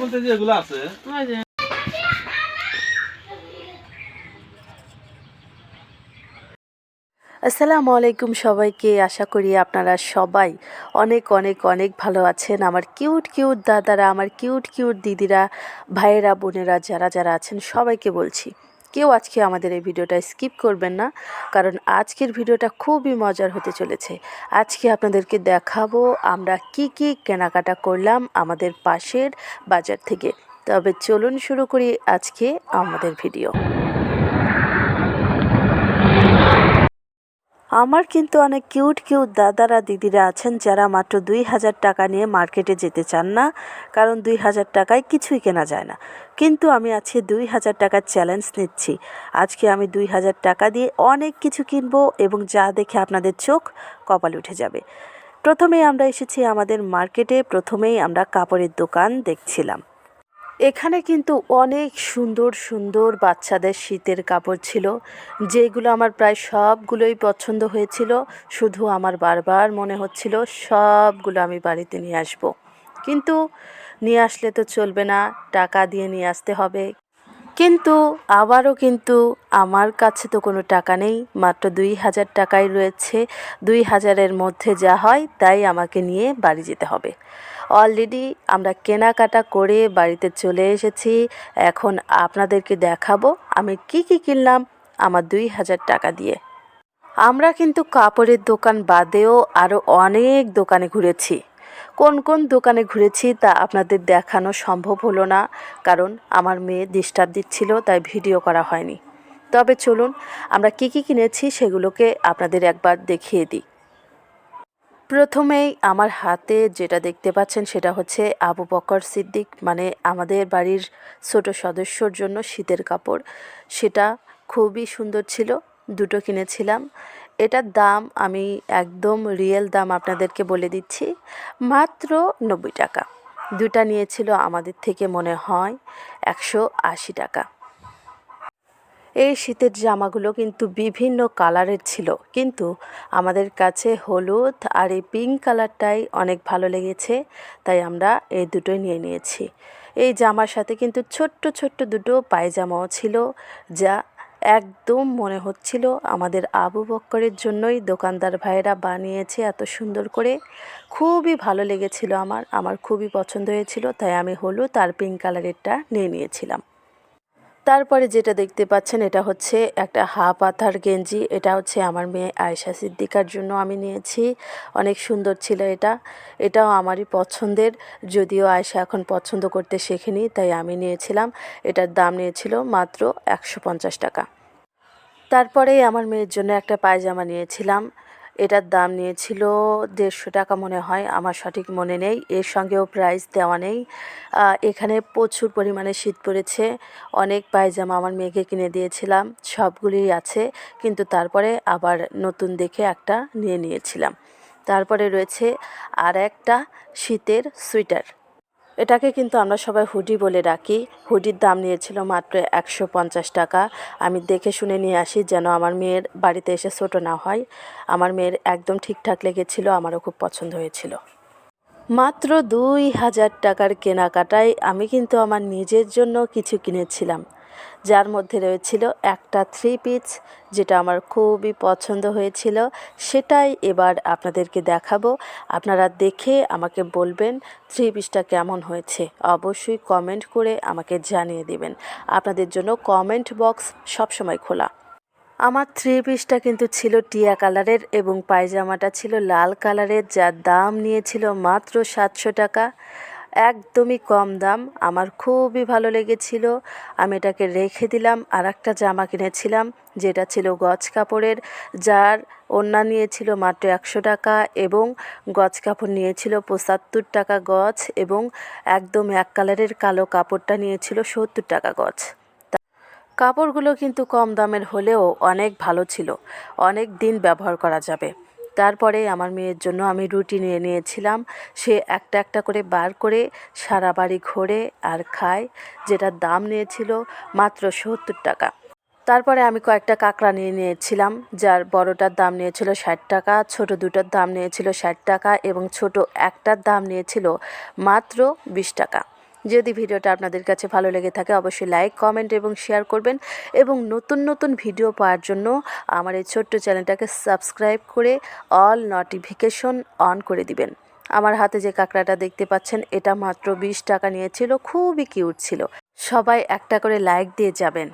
বলতে যেগুলো আছে আসসালামু আলাইকুম সবাইকে। আশা করি আপনারা সবাই অনেক অনেক অনেক ভালো আছেন। আমার কিউট কিউট দাদারা, আমার কিউট কিউট দিদিরা, ভাইয়েরা, বোনেরা যারা যারা আছেন সবাইকে বলছি, কেউ আজকে আমাদের এই ভিডিওটা স্কিপ করবেন না, কারণ আজকের ভিডিওটা খুবই মজার হতে চলেছে। আজকে আপনাদেরকে দেখাবো আমরা কি কি কেনাকাটা করলাম আমাদের পাশের বাজার থেকে। তবে চলুন শুরু করি আজকে আমাদের ভিডিও। আমার কিন্তু অনেক কিউট কিউট দাদারা দিদিরা আছেন যারা মাত্র 2000 টাকা নিয়ে মার্কেটে যেতে চান না, কারণ 2000 টাকায় কিছুই কেনা যায় না। কিন্তু আমি আজকে 2000 টাকার চ্যালেঞ্জ নিচ্ছি। আজকে আমি 2000 টাকা দিয়ে অনেক কিছু কিনবো এবং যা দেখে আপনাদের চোখ কপালে উঠে যাবে। প্রথমেই আমরা এসেছি আমাদের মার্কেটে। প্রথমেই আমরা কাপড়ের দোকান দেখছিলাম। এখানে কিন্তু অনেক সুন্দর সুন্দর বাচ্চাদের শীতের কাপড় ছিল, যেগুলো আমার প্রায় সবগুলোই পছন্দ হয়েছিল। শুধু আমার বারবার মনে হচ্ছিল সবগুলো আমি বাড়িতে নিয়ে আসব, কিন্তু নিয়ে আসলে তো চলবে না, টাকা দিয়ে নিয়ে আসতে হবে। কিন্তু আবারও কিন্তু আমার কাছে তো কোনো টাকা নেই, মাত্র 2000 টাকাই রয়েছে। 2000-এর মধ্যে যা হয় তাই আমাকে নিয়ে বাড়ি যেতে হবে। অলরেডি আমরা কেনাকাটা করে বাড়িতে চলে এসেছি। এখন আপনাদেরকে দেখাবো আমি কি কি কিনলাম আমার 2000 টাকা দিয়ে। আমরা কিন্তু কাপড়ের দোকান বাদেও আরও অনেক দোকানে ঘুরেছি। কোন কোন দোকানে ঘুরেছি তা আপনাদের দেখানো সম্ভব হলো না, কারণ আমার মেয়ে ডিস্টার্ব দিচ্ছিল, তাই ভিডিও করা হয়নি। তবে চলুন আমরা কি কি কিনেছি সেগুলোকে আপনাদের একবার দেখিয়ে দিই। প্রথমেই আমার হাতে যেটা দেখতে পাচ্ছেন সেটা হচ্ছে আবু বকর সিদ্দিক, মানে আমাদের বাড়ির ছোট সদস্যর জন্য শীতের কাপড়। সেটা খুবই সুন্দর ছিল, দুটো কিনেছিলাম। এটার দাম আমি একদম রিয়েল দাম আপনাদেরকে বলে দিচ্ছি, মাত্র 90 টাকা। দুটা নিয়েছিল আমাদের থেকে মনে হয় 180 টাকা। এই শীতের জামাগুলো কিন্তু বিভিন্ন কালারের ছিল, কিন্তু আমাদের কাছে হলুদ আর এই পিঙ্ক কালারটাই অনেক ভালো লেগেছে, তাই আমরা এই দুটোই নিয়ে নিয়েছি। এই জামার সাথে কিন্তু ছোট্ট ছোট্ট দুটো পায়জামাও ছিল, যা একদম মনে হচ্ছিল আমাদের আবু বক্করের জন্যই দোকানদার ভাইয়েরা বানিয়েছে এত সুন্দর করে। খুবই ভালো লেগেছিল আমার খুবই পছন্দ হয়েছিল, তাই আমি হলুদ আর পিঙ্ক কালারেরটা নিয়ে নিয়েছিলাম। তারপরে যেটা দেখতে পাচ্ছেন এটা হচ্ছে একটা হাফ হাতার গেঞ্জি। এটা হচ্ছে আমার মেয়ে আয়েশা সিদ্দিকার জন্য আমি নিয়েছি। অনেক সুন্দর ছিল এটা, এটাও আমারই পছন্দের, যদিও আয়েশা এখন পছন্দ করতে শেখেনি, তাই আমি নিয়েছিলাম। এটার দাম নিয়েছিল মাত্র 150 টাকা। তারপরে আমার মেয়ের জন্য একটা পায়জামা নিয়েছিলাম। এটার দাম নিয়েছিল 150 টাকা মনে হয়, আমার সঠিক মনে নেই, এর সঙ্গেও প্রাইস দেওয়া নেই। এখানে প্রচুর পরিমাণে শীত পড়েছে, অনেক পায়জামা আমার মেয়েকে কিনে দিয়েছিলাম, সবগুলিই আছে, কিন্তু তারপরে আবার নতুন দেখে একটা নিয়ে নিয়েছিলাম। তারপরে রয়েছে আর একটা শীতের সোয়েটার। এটাকে কিন্তু আমরা সবাই হুডি বলে ডাকি। হুডির দাম নিয়েছিল মাত্র 150 টাকা। আমি দেখে শুনে নিয়ে আসি যেন আমার মেয়ের বাড়িতে এসে ছোটো না হয়। আমার মেয়ের একদম ঠিকঠাক লেগেছিল, আমারও খুব পছন্দ হয়েছিল। মাত্র 2000 টাকার কেনাকাটায় আমি কিন্তু আমার নিজের জন্য কিছু কিনেছিলাম, যার মধ্যে রয়েছিল একটা থ্রি পিস, যেটা আমার খুবই পছন্দ হয়েছিল। সেটাই এবার আপনাদেরকে দেখাবো। আপনারা দেখে আমাকে বলবেন থ্রি পিসটা কেমন হয়েছে, অবশ্যই কমেন্ট করে আমাকে জানিয়ে দেবেন। আপনাদের জন্য কমেন্ট বক্স সবসময় খোলা। আমার থ্রি পিসটা কিন্তু ছিল টিয়া কালারের এবং পায়জামাটা ছিল লাল কালারের, যার দাম নিয়েছিল মাত্র 700 টাকা। একদমই কম দাম, আমার খুবই ভালো লেগেছিল। আমি এটাকে রেখে দিলাম। আর একটা জামা কিনেছিলাম যেটা ছিল গজ কাপড়ের, যার ওড়না নিয়েছিল মাত্র 100 টাকা এবং গজ কাপড় নিয়েছিল 75 টাকা গজ, এবং একদম এক কালারের কালো কাপড়টা নিয়েছিল 70 টাকা গজ। কাপড়গুলো কিন্তু কম দামের হলেও অনেক ভালো ছিল, অনেক দিন ব্যবহার করা যাবে। তারপরে আমার মেয়ের জন্য আমি রুটি নিয়ে নিয়েছিলাম। সে একটা একটা করে বার করে সারা বাড়ি ঘোরে আর খায়, যেটার দাম নিয়েছিল মাত্র 70 টাকা। তারপরে আমি কয়েকটা কাঁকড়া নিয়ে নিয়েছিলাম, যার বড়টার দাম নিয়েছিল 60 টাকা, ছোট দুটোর দাম নিয়েছিল 60 টাকা এবং ছোট একটার দাম নিয়েছিল মাত্র 20 টাকা। যদি ভিডিওটা আপনাদের কাছে ভালো লেগে থাকে অবশ্যই লাইক, কমেন্ট এবং শেয়ার করবেন এবং নতুন নতুন ভিডিও পাওয়ার জন্য আমার এই ছোট্ট চ্যানেলটাকে সাবস্ক্রাইব করে অল নোটিফিকেশন অন করে দিবেন। আমার হাতে যে কাঁকড়াটা দেখতে পাচ্ছেন এটা মাত্র 20 টাকা নিয়েছিল, খুবই কিউট ছিল। সবাই একটা করে লাইক দিয়ে যাবেন।